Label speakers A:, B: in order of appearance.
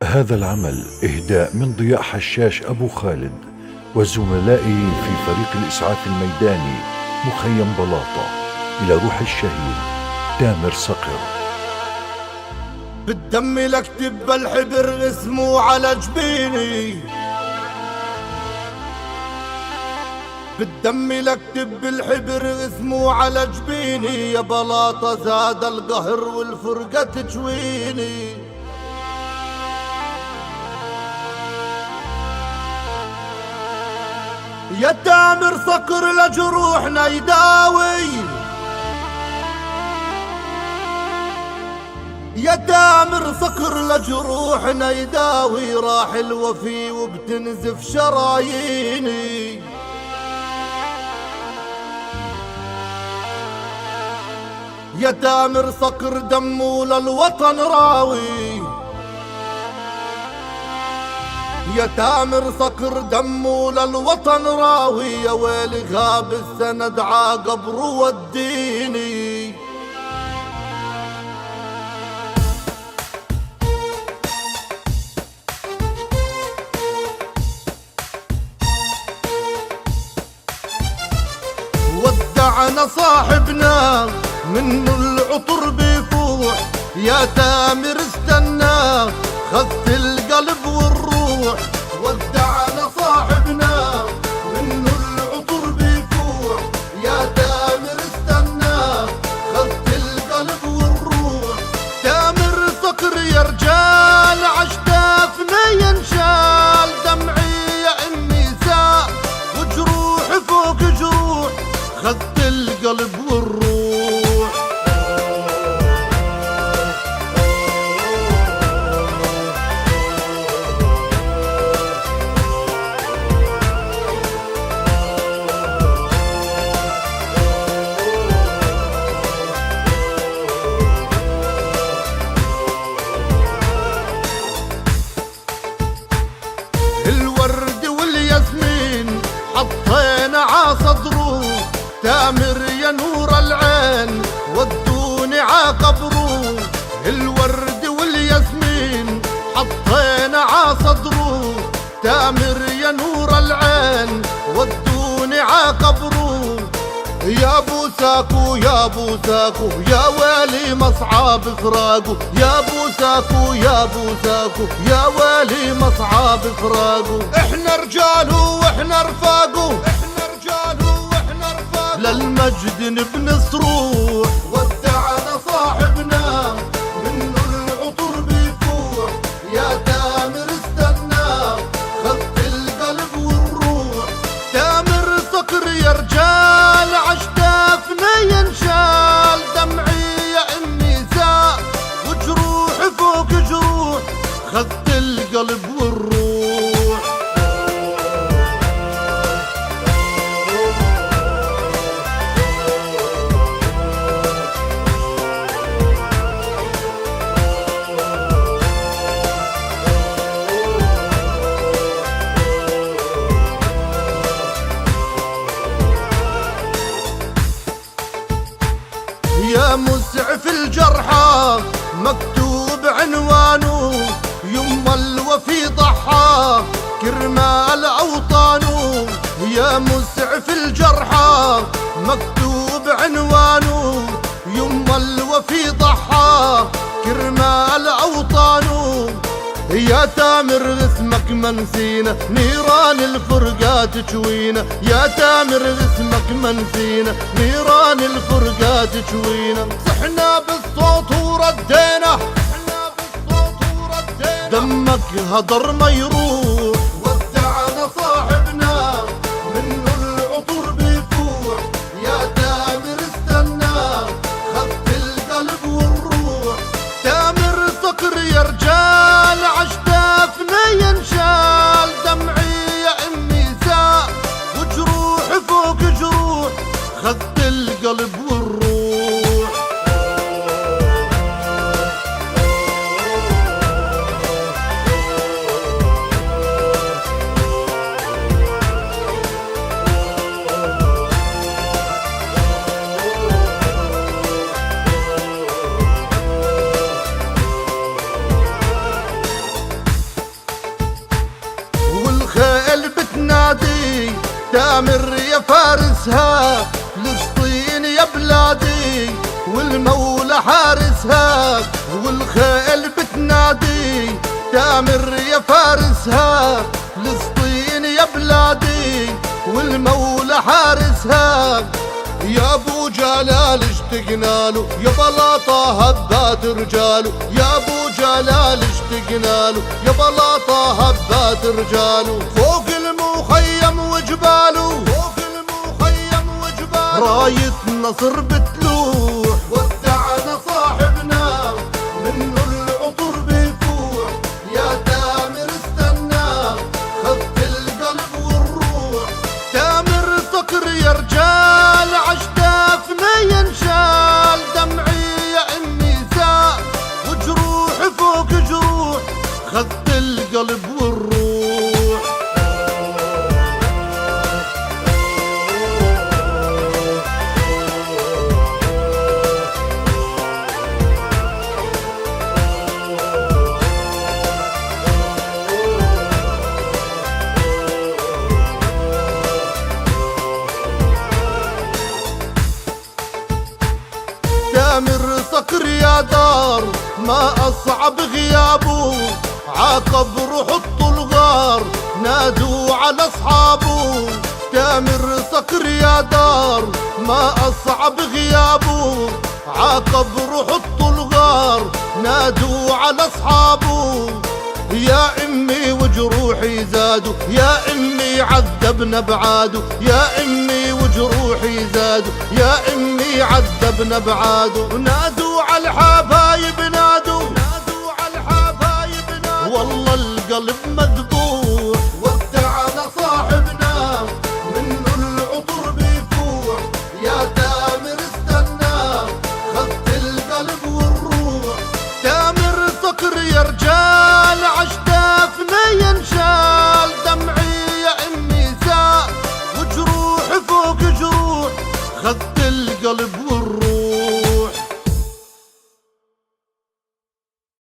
A: هذا العمل إهداء من ضياء حشاش أبو خالد وزملائه في فريق الإسعاف الميداني مخيم بلاطة إلى روح الشهيد تامر صقر.
B: بالدم لكتب الحبر اسمه على جبيني، بالدم لكتب الحبر اسمه على جبيني، يا بلاطة زاد القهر والفرقة تجويني. يا تامر صقر لجروحنا يداوي، يا تامر صقر لجروحنا يداوي، راح الوفي وبتنزف شراييني. يا تامر صقر دمه للوطن راوي، يا تامر صقر دمه للوطن راوي، يا ويلي غاب السند عقبر وديني. ودعنا صاحبنا منه العطر بيفوح، يا تامر استنى خذت القلب والروح. ودعنا صاحبنا منه العطر بيفوح، يا تامر استنى خذت القلب والروح. تامر صقر يا رجال عشتافنا ينشال، دمعي يا امي ساء وجروح فوق جروح، خذت القلب والروح. الورد والياسمين حطينا عصدره، تامر يا نور العين ودوني عقبره. الورد والياسمين حطينا عصدره، تامر يا نور العين ودوني عقبره. يا بوساكو يا بوساكو يا ويلي مصعب فراقه، يا بوساكو يا بوساكو يا ويلي مصعب فراقه. احنا رجاله واحنا رفاقه، احنا رجاله واحنا رفاقه، للمجد نبني صروح. ودعنا صاحبنا منه العطر بيفوح، يا تامر استنى خذت القلب والروح. تامر صقر يا رجال عشتافنا ينشال، دمعي يا امي ساء وجروح فوق جروح، خذت القلب والروح. يا مسعف الجرحى مكتوب عنوانه، يما الوفي ضحى كرمال أوطانه. يا مسعف الجرحى مكتوب عنوانه، يما الوفي ضحى كرمال أوطانه. يا تامر اسمك منسينا نيران الفرقات تشوينا، يا تامر اسمك منسينا نيران الفرقات تشوينا. صحنا بالصوت وردينا، صحنا بالصوت وردينا، دمك هدر ما يروح. ودعنا صاحبنا منه العطر بيفوح، يا تامر استنى خذت القلب والروح. تامر صقر يا رجال عشتافنا ينشال، دمعي يا امي ساء وجروح فوق جروح، خذت القلب والروح. تامر يا فارسها، فلسطين يا بلادي والمولى حارسها، والخيل بتنادي. تامر يا فارسها، فلسطين يا بلادي والمولى حارسها. يا ابو جلال اشتقنا له، يا بلاطه هبات رجاله. يا ابو جلال اشتقنا له، يا بلاطه هبات رجاله. فوق المخيم وجباله، فوق المخيم وجباله، راية نصر بتلوح. ودعنا صاحبنا منه العطر بيفوح. يا تامر استنى خذت القلب والروح. تامر صقر يا رجال عشتافنا ينشال. دمعي يا امي ساء وجروحي فوق جروح، خذت القلب والروح. تامر صقر يا دار ما أصعب غيابه. عاقب حطوا الغار نادوا على أصحابه. تامر صقر يا دار ما أصعب غيابه. عاقب حطوا الغار نادوا على أصحابه. يا امي وجروحي زادوا، يا امي عذبنا بعاده. يا امي وجروحي زادوا، يا امي عذبنا بعاده. نادوا على الحبايب نادوا، نادوا على الحبايب نادوا. والله القلب مذبوح. ودعنا صاحبنا منه العطر بيفوح. يا تامر استنى خذت القلب والروح. تامر صقر يا رجال عشتافنا ينشال. دمعي يا امي ساء وجروحي فوق جروح، خذت